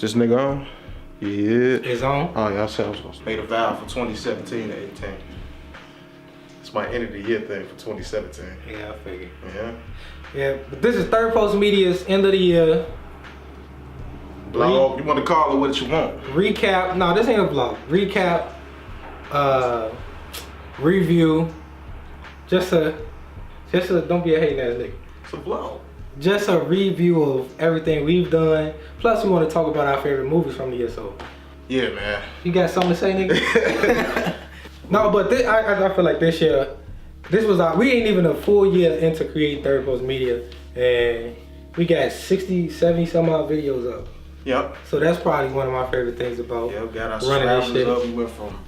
This nigga on? Yeah. It's on? Oh, y'all said I was gonna made a vow for 2017 to 18. It's my end of the year thing for 2017. Yeah, I figured. Yeah. Yeah, but this is Third Post Media's end of the year. Blog, you want to call it what you want. Recap. No, this ain't a vlog. Recap. Review. Just a don't be a hating ass nigga. It's a vlog. Just a review of everything we've done. Plus, we want to talk about our favorite movies from the year. So, yeah, man. You got something to say, nigga? No, but I feel like this year, we ain't even a full year into creating Third Post Media, and we got 60, 70 some odd videos up. Yep. So that's probably one of my favorite things about we got our running this shit. up. We went from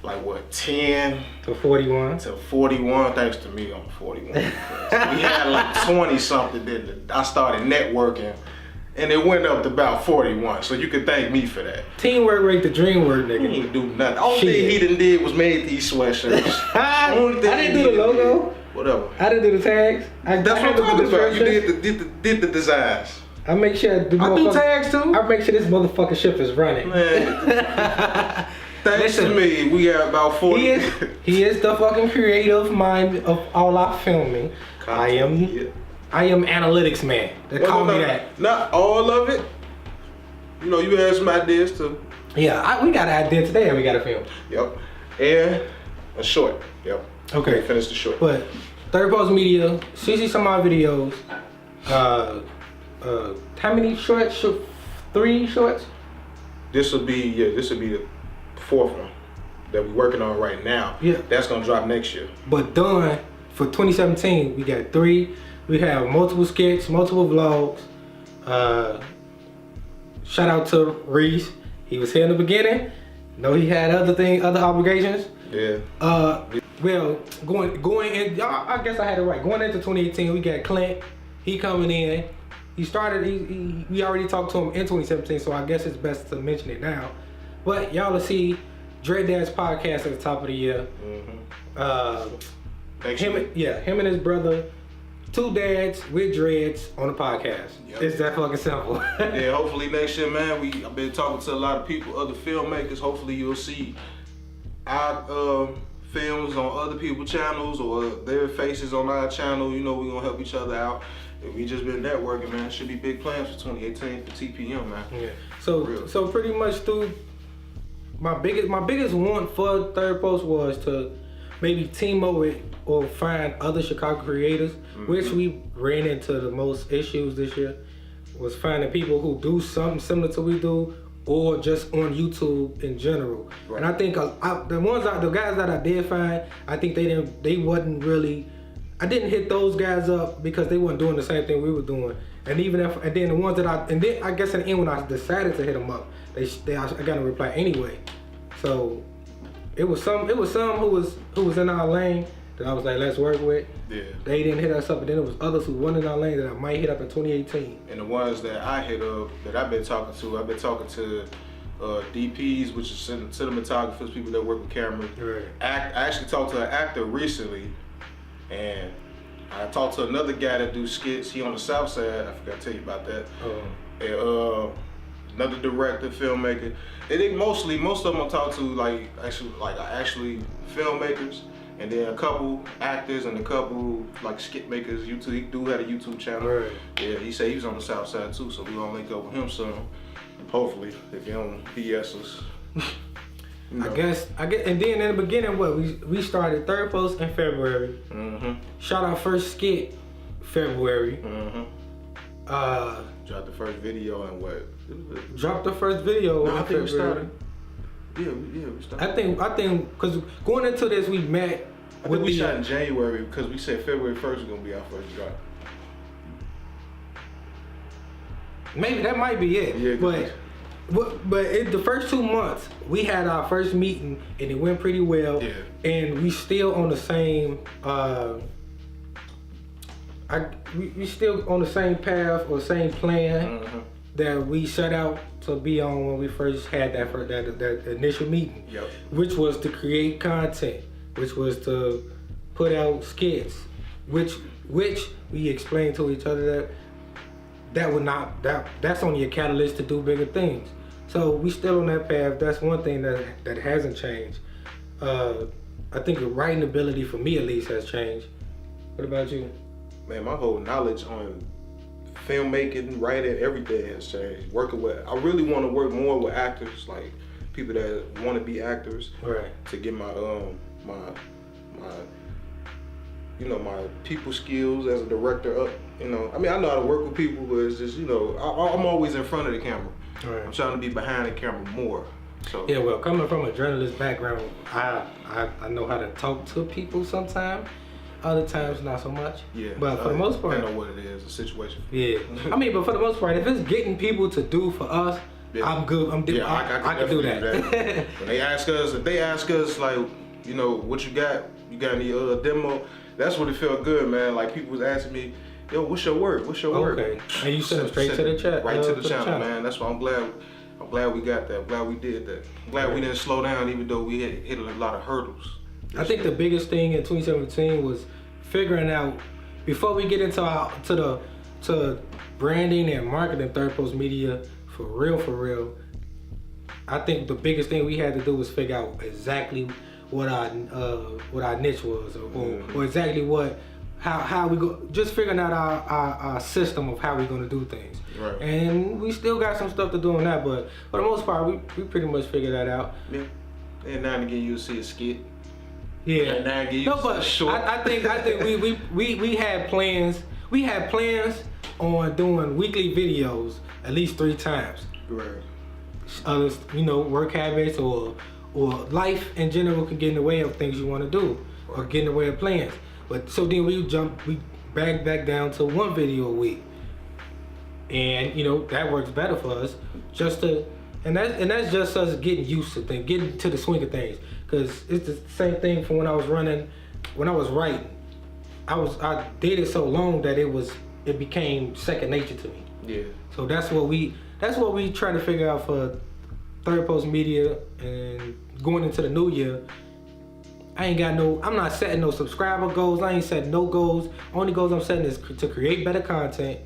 like what 10 to 41 to 41. Thanks to me, I'm 41. We had like 20 something. Then I started networking, and it went up to about 41. So you can thank me for that. Teamwork make the dream work, nigga. He didn't do nothing. Only thing he did was made these sweatshirts. I didn't do the logo. Whatever. I didn't do the tags. That's what I'm talking about. You did the designs. I make sure I do tags too. I make sure this motherfucking ship is running. Man. Thanks to me, we got about 40. He is the fucking creative mind of all our filming. I am analytics man. They call me that. Not all of it. You know, you had some ideas too. Yeah, we got an idea today and we got to film. Yep. And a short. Yep. Okay. Finish the short. But Third Post Media, 60 some odd videos. How many shorts? 3 shorts? This will be the 4th one that we're working on right now. Yeah. That's gonna drop next year. But done for 2017, we got 3. We have multiple skits, multiple vlogs. Shout out to Reese. He was here in the beginning. No, he had other obligations. Yeah. Well, going in, I guess I had it right. Going into 2018, we got Clint. He coming in. He started. We already talked to him in 2017, so I guess it's best to mention it now. But y'all will see Dre Dad's podcast at the top of the year. Him and his brother, 2 dads with dreads on the podcast. Yep. It's that fucking simple. Yeah, hopefully next year, man. I've been talking to a lot of people, other filmmakers. Hopefully you'll see our films on other people's channels or their faces on our channel. You know, we're gonna help each other out. We just been networking, man. Should be big plans for 2018 for TPM, man. Yeah. So pretty much through my biggest want for Third Post was to maybe team up with or find other Chicago creators, which we ran into the most issues this year, was finding people who do something similar to we do or just on YouTube in general. Right. And I think the guys that I did find, I think they wasn't really. I didn't hit those guys up because they weren't doing the same thing we were doing. And then the ones that I guess in the end when I decided to hit them up, I got a reply anyway. So it was some who was in our lane that I was like, let's work with. Yeah. They didn't hit us up, but then it was others who weren't in our lane that I might hit up in 2018. And the ones that I hit up that I've been talking to DPs, which is cinematographers, people that work with cameras. Right. I actually talked to an actor recently. And I talked to another guy that do skits. He on the south side. I forgot to tell you about that. And another director, filmmaker. And they most of them I talk to actually filmmakers, and then a couple actors and a couple like skit makers. YouTube. He do have a YouTube channel. Right. Yeah, he said he was on the south side too. So we gonna link up with him soon. Hopefully, if he don't BS us. You know. I guess, and then in the beginning, we started Third Post in February. Shot our first skit February. Dropped the first video and what? Dropped the first video. No, I think we started. Yeah, we started. I think because going into this we met. I think we shot in January because we said February 1st was gonna be our first drop. Maybe that might be it. Yeah, But in the first 2 months, we had our first meeting and it went pretty well. Yeah. And we still on the same, we still on the same path or same plan that we set out to be on when we first had that initial meeting. Yep. Which was to create content, which was to put out skits, which we explained to each other that that's only a catalyst to do bigger things. So we still on that path. That's one thing that hasn't changed. I think the writing ability for me at least has changed. What about you? Man, my whole knowledge on filmmaking, writing, everything has changed. I really want to work more with actors, like people that want to be actors, right? To get my my people skills as a director up. I mean, I know how to work with people, but it's just I'm always in front of the camera. Right. I'm trying to be behind the camera more. So yeah, well, coming from a journalist background, I know how to talk to people sometimes. Other times, not so much. Yeah. But for the most part, I know what it is, a situation. Yeah. I mean, but for the most part, if it's getting people to do for us, yeah. I'm good. I can do that. When if they ask us like, what you got? You got any demo? That's when it felt good, man. Like people was asking me, yo, what's your work? What's your work? Okay. And you sent them straight to the chat. Right to the channel, man. That's why I'm glad we got that. I'm glad we did that. I'm glad we didn't slow down, even though we hit a lot of hurdles. I think the biggest thing in 2017 was figuring out, before we get into to branding and marketing Third Post Media for real. I think the biggest thing we had to do was figure out exactly what our niche was, or exactly how we go. Just figuring out our system of how we're gonna do things. Right. And we still got some stuff to do on that, but for the most part, we pretty much figured that out. Yeah. And now and again you'll see a skit. Yeah. No, but I think we had plans. We had plans on doing weekly videos at least 3 times. Right. Others, work habits or life in general can get in the way of things you want to do, or get in the way of plans. But so then we back down to 1 video a week, and that works better for us. And that's just us getting used to things, getting to the swing of things. Cause it's the same thing from when I was writing. I did it so long that it became second nature to me. Yeah. So that's what we try to figure out for Third Post Media, and going into the new year. I'm not setting no subscriber goals. I ain't setting no goals. Only goals I'm setting is to create better content.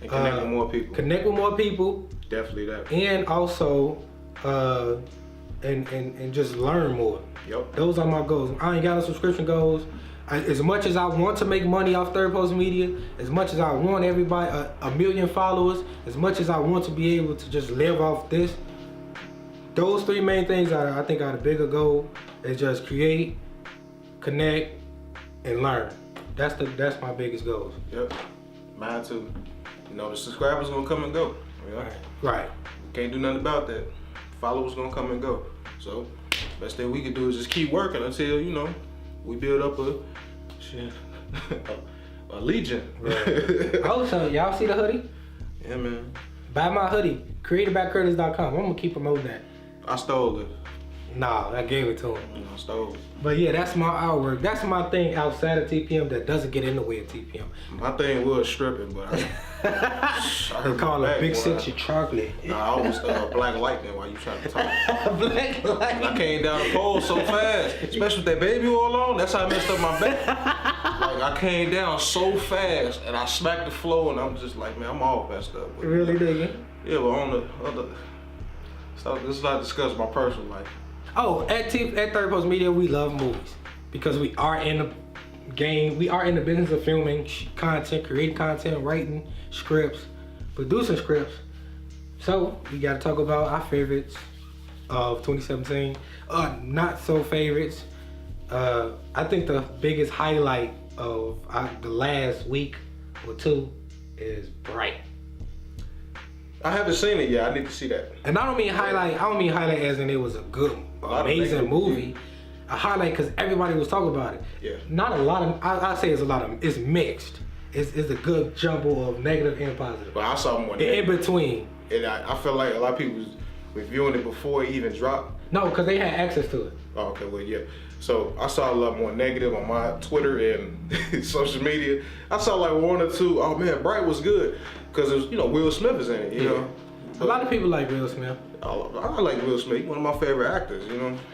And connect with more people. Connect with more people. Definitely that. And also, and just learn more. Yep. Those are my goals. I ain't got no subscription goals. As much as I want to make money off Third Post Media, as much as I want everybody, a million followers, as much as I want to be able to just live off this, those 3 main things I think are the bigger goal. Is just create, connect, and learn. That's my biggest goals. Yep. Mine too. The subscribers gonna come and go. Right. Can't do nothing about that. Followers gonna come and go. So best thing we can do is just keep working until we build up a legion. Right. Also, y'all see the hoodie? Yeah, man. Buy my hoodie. CreatedByCurtis.com. I'm gonna keep promoting that. I stole it. Nah, I gave it to him. I stole it. But yeah, that's my artwork. That's my thing outside of TPM that doesn't get in the way of TPM. My thing was stripping, but they call it Big 6 chocolate. Nah, I was Black Lightning while you trying to talk. Black Lightning. I came down the pole so fast, especially with that baby oil on. That's how I messed up my back. I came down so fast and I smacked the floor, and I'm just like, man, I'm all messed up. Really, nigga? Yeah, but on the other, so this is not discuss my personal life. Oh, at Third Post Media, we love movies because we are in the game. We are in the business of filming content, creating content, writing scripts, producing scripts. So we got to talk about our favorites of 2017. Not so favorites. I think the biggest highlight of the last week or 2 is Bright. I haven't seen it yet. I need to see that. And I don't mean highlight as in it was a good, amazing movie. A highlight because everybody was talking about it. Yeah. Not a lot of, I say it's mixed. It's a good jumble of negative and positive. But I saw more in between. And I feel like a lot of people was reviewing it before it even dropped. No, because they had access to it. Oh, okay, well, yeah. So I saw a lot more negative on my Twitter and social media. I saw like 1 or 2, oh man, Bright was good. Because it was, Will Smith is in it, you know. But a lot of people like Will Smith. I like Will Smith. He's one of my favorite actors,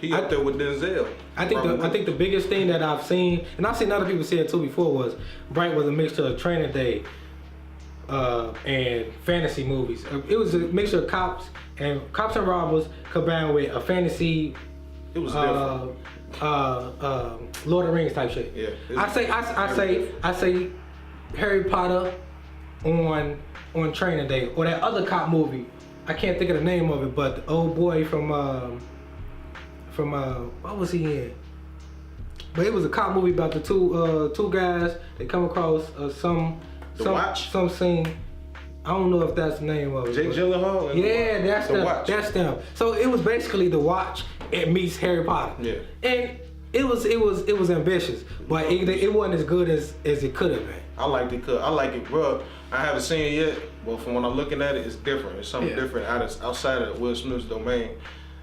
He up there with Denzel. I think the biggest thing that I've seen, and I've seen other people say it too before, was Bright was a mixture of Training Day, and fantasy movies. It was a mixture of cops and robbers combined with a fantasy. It was different. Lord of the Rings type shit. Yeah. I say Harry Potter on Training Day, or that other cop movie. I can't think of the name of it, but the old boy from what was he in? But it was a cop movie about the two guys. They come across some scene. I don't know if that's the name of it. Jake Gyllenhaal. Yeah, that's them. So it was basically The Watch. It meets Harry Potter. Yeah. And it was ambitious, but it wasn't as good as it could have been. I liked it, bro. I haven't seen it yet, but from when I'm looking at it, it's different. It's something different outside of Will Smith's domain,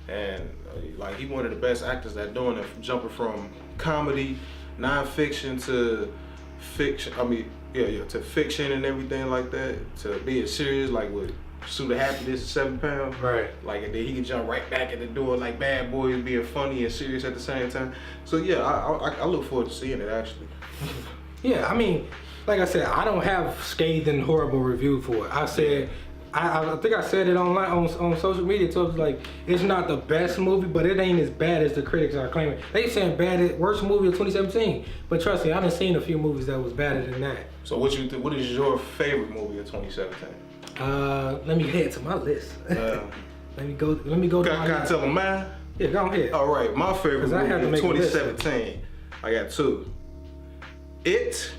and like he one of the best actors that doing it, jumping from comedy, non-fiction to fiction. To fiction and everything like that, to being serious, like with Pursuit of Happiness and 7 Pounds. Right. Like, and then he can jump right back at the door like Bad Boys, being funny and serious at the same time. So yeah, I look forward to seeing it actually. Yeah, I mean, like I said, I don't have scathing, horrible review for it. I said, I think I said it online on social media too. I was like, it's not the best movie, but it ain't as bad as the critics are claiming. They saying worst movie of 2017, but trust me, I done seen a few movies that was better than that. So what is your favorite movie of 2017? Let me head to my list. Let me go to my list. Can I tell them mine? Yeah, go ahead. All right, my favorite movie of 2017. I got two. It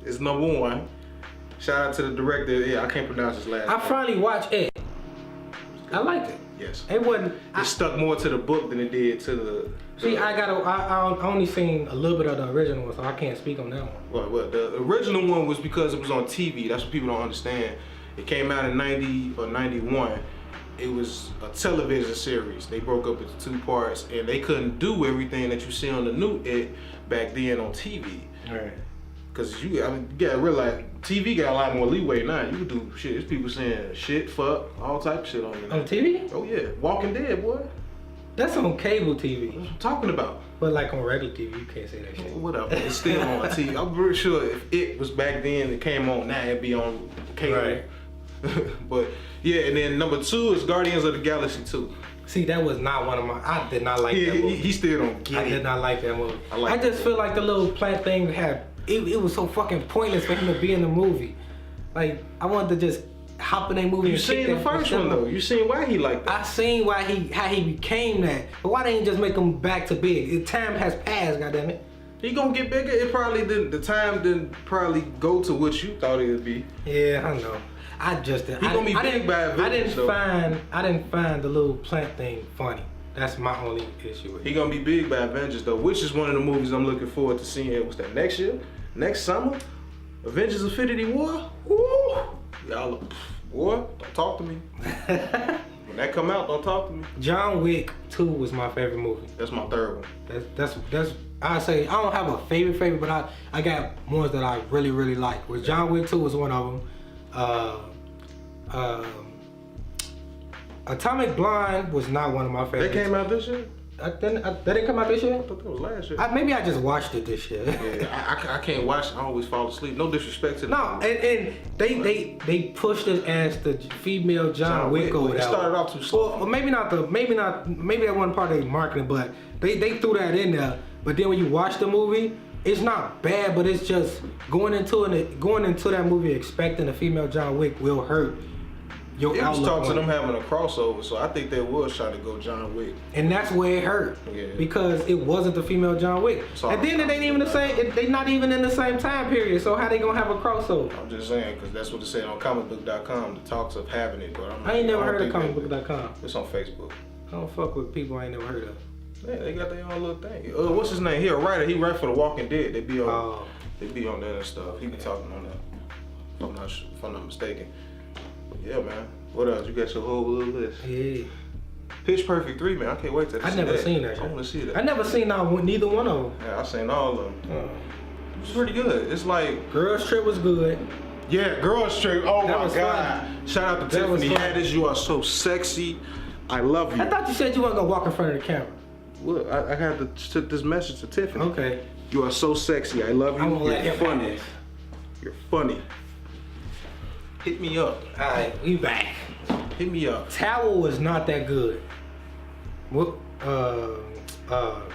is number one. Shout out to the director. Yeah, I can't pronounce his last name. I finally watched it. I liked it. Yes. It wasn't. It stuck more to the book than it did to the. See, I only seen a little bit of the original one, so I can't speak on that one. Well, the original one was because it was on TV. That's what people don't understand. It came out in 90 or 91. It was a television series. They broke up into 2 parts, and they couldn't do everything that you see on the new It back then on TV. All right. Cause you gotta realize TV got a lot more leeway now. You can do shit. There's people saying shit, fuck, all type of shit on there. On TV? Oh yeah, Walking Dead, boy. That's on cable TV. What I'm talking about. But like on regular TV, you can't say that shit. Whatever. It's still on TV. I'm pretty sure if it was back then, it came on now, it'd be on cable. Right. But yeah, and then number 2 is Guardians of the Galaxy 2. See, that was not one of my. I did not like that movie. He still don't get it. I did not like that movie. I just feel like the little plant thing had. It was so fucking pointless for him to be in the movie. Like, I wanted to just hop in that movie. You seen the first one though. You seen why he like that. I seen how he became that. But why didn't you just make him back to big? Time has passed, goddammit. He gonna get bigger. It probably didn't. The time didn't probably go to what you thought it would be. Yeah, I know. I just he gonna be big by Avengers. I didn't find the little plant thing funny. That's my only issue with it. He gonna be big by Avengers though, which is one of the movies I'm looking forward to seeing. What's that, next year? Next summer? Avengers Infinity War? Woo! Y'all, boy, don't talk to me. When that come out, don't talk to me. John Wick 2 was my favorite movie. That's my third one. That's I say I don't have a favorite, but I got ones that I really, really like. Which John Wick 2 was one of them. Atomic Blonde was not one of my favorites. That came out this year? That didn't come out this year? I thought that was last year. Maybe I just watched it this year. Yeah, I can't watch it. I always fall asleep. No disrespect to no, and they pushed it as the female John Wick over there. It started off too slow. Well, maybe that wasn't part of their marketing, but they threw that in there. But then when you watch the movie, it's not bad, but it's just going into that movie expecting a female John Wick will hurt your outlook. It was talking to them having a crossover, so I think they was trying to go John Wick. And that's where it hurt. Yeah. Because it wasn't the female John Wick. And then it ain't even the same, they not even in the same time period, so how they gonna have a crossover? I'm just saying, because that's what it said on comicbook.com, the talks of having it, but I ain't never heard of comicbook.com. It's on Facebook. I don't fuck with people I ain't never heard of. Yeah, they got their own little thing. What's his name? He a writer. He write for The Walking Dead. They be on there and stuff. He be talking on that. If I'm not mistaken. But yeah, man. What else? You got your whole little list. Yeah. Pitch Perfect 3, man. I can't wait to see that. I never seen that. I want to see that. I never seen neither one of them. Yeah, I seen all of them. It's pretty good. It's like Girls Trip was good. Yeah, Girls Trip. Oh my God. Fun. Shout out to Tiffany Haddish. You are so sexy. I love you. I thought you said you weren't gonna walk in front of the camera. Well, I had to took this message to Tiffany. Okay. You are so sexy. I love you. I'm gonna let him funny. You're funny. Hit me up. Alright, we back. Hit me up. Tower was not that good. What?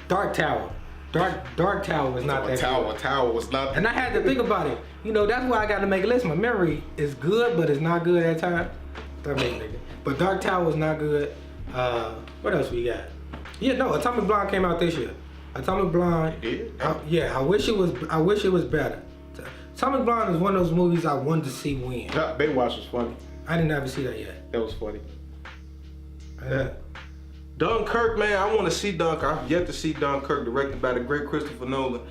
Dark Tower. Dark Tower was not that good. Tower was not. And I had to think about it. You know, that's why I got to make a list. My memory is good, but it's not good at times. But Dark Tower was not good. What else we got? Yeah, no, Atomic Blonde came out this year. Atomic Blonde. It did? Yeah, I wish it was better. Atomic Blonde is one of those movies I wanted to see win. Baywatch was funny. I didn't ever see that yet. That was funny. Dunkirk, man, I want to see Dunkirk. I've yet to see Dunkirk, directed by the great Christopher Nolan.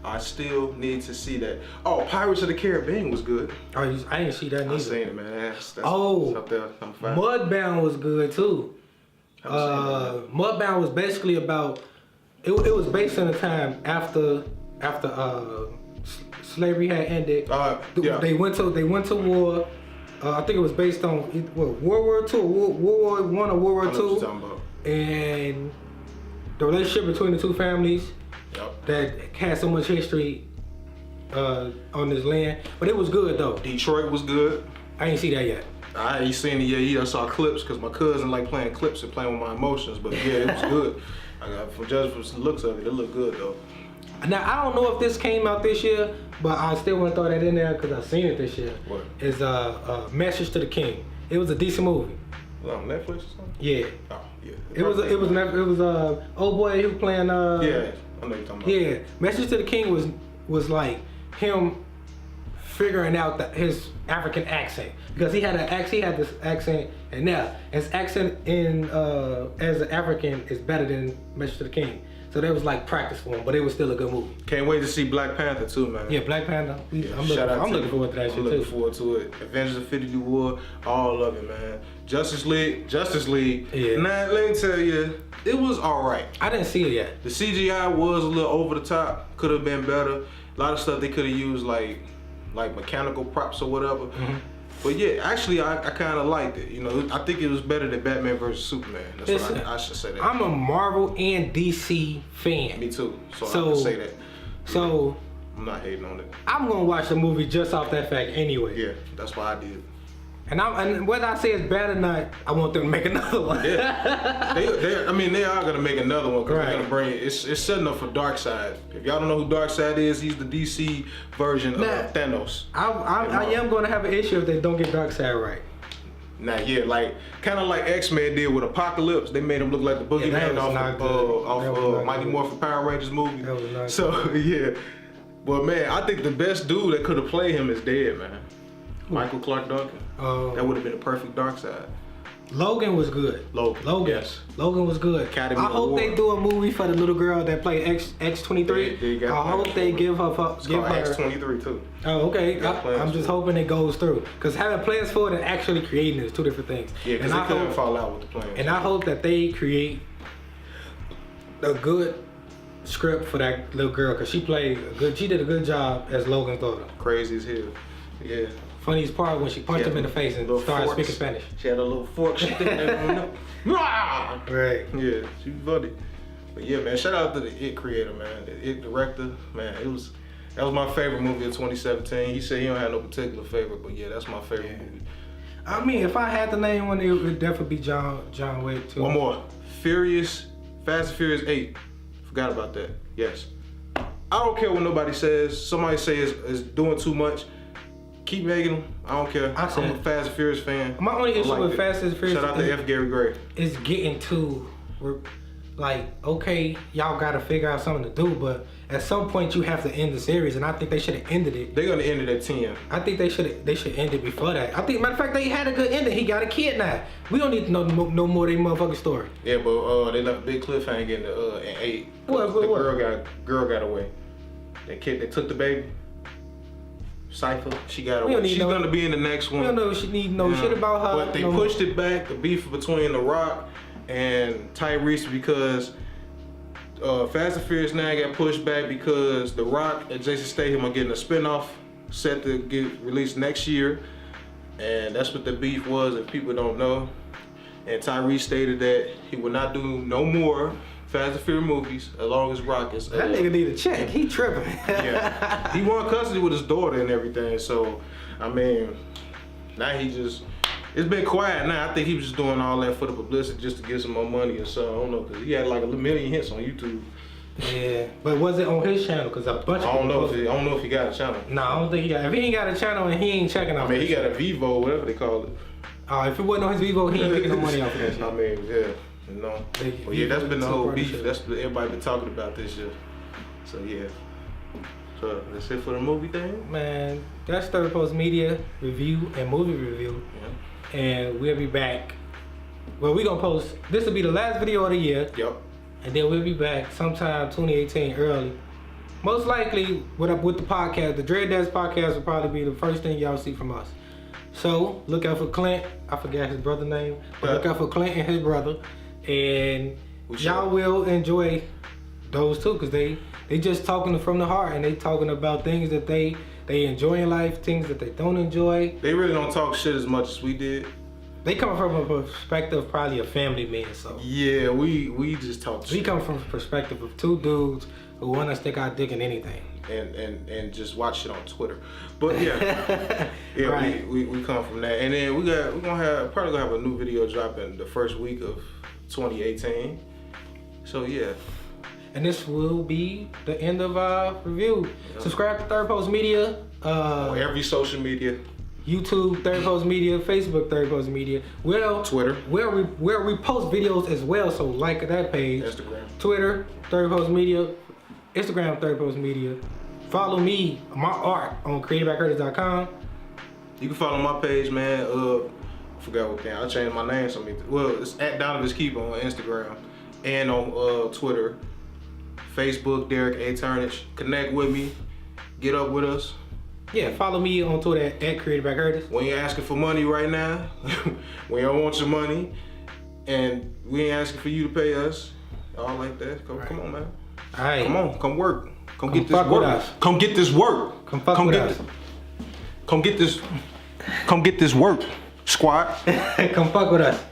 I still need to see that. Oh, Pirates of the Caribbean was good. Oh, I didn't see that neither. I seen it, man. That's up there. Mudbound was good too. Mudbound was basically about. It was based in a time after slavery had ended. Yeah. They went to war. I think it was based on World War II, World War I, or World War II. I know what you're talking about. And the relationship between the two families that had so much history on this land. But it was good though. Detroit was good. I ain't see that yet. I ain't seen it yet. I saw clips because my cousin like playing clips and playing with my emotions. But yeah, it was good. Just from the looks of it, it looked good though. Now I don't know if this came out this year, but I still want to throw that in there because I seen it this year. What? It's Message to the King. It was a decent movie. Was it on Netflix or something? Yeah. Oh yeah. It was old boy who playing yeah, I know you're talking about. Yeah, Message to the King was like him figuring out his African accent because he had this accent, and now his accent in as an African is better than Message to the King. So that was like practice for him, but it was still a good movie. Can't wait to see Black Panther too, man. Yeah, Black Panther. I'm looking forward to that shit too. I'm looking forward to it. Avengers: Infinity War, all of it, man. Justice League. Yeah. Now, let me tell you, it was alright. I didn't see it yet. The CGI was a little over the top. Could have been better. A lot of stuff they could have used like mechanical props or whatever. Mm-hmm. But yeah, actually, I kind of liked it. You know, I think it was better than Batman vs Superman. That's what I should say that. I'm a Marvel and DC fan. Me too. So I can say that. So I'm not hating on it. I'm gonna watch the movie just off that fact anyway. Yeah, that's why I did. And whether I say it's bad or not, I want them to make another one. Yeah, they are gonna make another one because they're gonna bring it. It's setting up for Darkseid. If y'all don't know who Darkseid is, he's the DC version of Thanos. I am gonna have an issue if they don't get Darkseid right. Nah, yeah, kind of like X-Men did with Apocalypse. They made him look like the boogeyman off Mighty Morphin Power Rangers movie. That was not so good. Yeah, but man, I think the best dude that could have played him is dead, man. Michael Clark Duncan. That would have been a perfect Darkseid. Logan was good. Logan. Yes. Logan was good. Academy I hope Award. they do a movie for the little girl that played X-23. I hope they give her. It's called X-23 too. Oh, okay. I'm just hoping it goes through. Because having plans for it and actually creating it is two different things. Yeah, because they couldn't fall out with the plans. And I hope that they create a good script for that little girl because she did a good job as Logan's daughter. Crazy as hell. Yeah. Funniest part when she punched him in the face and started speaking Spanish. She had a little fork. Right. Yeah, she was funny. But yeah, man, shout out to the It creator, man. The It director, man. That was my favorite movie of 2017. He said he don't have no particular favorite, but yeah, that's my favorite movie. I mean, if I had to name one, it would definitely be John Wick too. One more. Fast and Furious 8. Forgot about that. Yes. I don't care what nobody says. Somebody says it's doing too much. Keep making them. I don't care. I'm a Fast and Furious fan. My only issue with Fast and Furious shout out to F. Gary Gray. Is getting too, okay, y'all got to figure out something to do, but at some point you have to end the series, and I think they should have ended it. They're gonna end it at 10. I think they should end it before that. I think, matter of fact, they had a good ending. He got a kid now. We don't need to know no more of their motherfucking story. Yeah, but they left a big cliffhanger in 8. What? Girl got away. They took the baby. Cypher, she got away. She's gonna be in the next one. We don't know if she need shit about her. But they pushed it back, the beef between The Rock and Tyrese, because Fast and Furious 9 got pushed back because The Rock and Jason Statham are getting a spinoff set to get released next year. And that's what the beef was, if people don't know. And Tyrese stated that he would not do no more Fast and Furious movies as long as Rock is. That nigga need a check. He tripping. Yeah. He won custody with his daughter and everything. So, I mean, now it's been quiet now. I think he was just doing all that for the publicity just to get some more money or so. I don't know, because he had like 1 million hits on YouTube. Yeah, but was it on his channel? Because a bunch of I don't know if he got a channel. No, I don't think he got. If he ain't got a channel and he ain't checking out. I mean, he got a Vivo, whatever they call it. If it wasn't on his Vivo, he ain't making no money off of that shit. I mean, yeah, you know. Well, yeah, that's been the whole beef. That's what everybody been talking about this year. So yeah. So that's it for the movie thing. Man, that's Third Post Media review and movie review, and we'll be back. Well, we gonna post. This will be the last video of the year. Yep. And then we'll be back sometime 2018 early. Most likely with the podcast, the Dread Dads podcast will probably be the first thing y'all see from us. So look out for Clint. I forgot his brother's name. But look out for Clint and his brother. And y'all will enjoy those too, because they just talking from the heart, and they talking about things that they enjoy in life, things that they don't enjoy. They really don't talk shit as much as we did. They come from a perspective of probably a family man, so. Yeah, we just talk shit. We come from a perspective of two dudes who want to stick our dick in anything. And just watch shit on Twitter. But yeah, right. we come from that. And then we're probably gonna have a new video dropping the first week of 2018. So yeah. And this will be the end of our review. Yep. Subscribe to Third Post Media. On every social media. YouTube, Third Post Media, Facebook, Third Post Media. Well, Twitter. Where we post videos as well, so like that page. Instagram. Twitter, Third Post Media. Instagram, Third Post Media. Follow me, my art, on createbycurtis.com. You can follow my page, man. I forgot what thing. I changed my name so many. Well, it's at Donovan's Keeper on Instagram and on Twitter. Facebook, Derrick A. Turnage. Connect with me. Get up with us. Yeah, follow me on Twitter at createbycurtis. We ain't asking for money right now. We don't want your money. And we ain't asking for you to pay us. All like that. Come on, man. All right. Come on, come work. Come get this work. Come get this work. Come fuck with us. Come get this work, squad. Come fuck with us.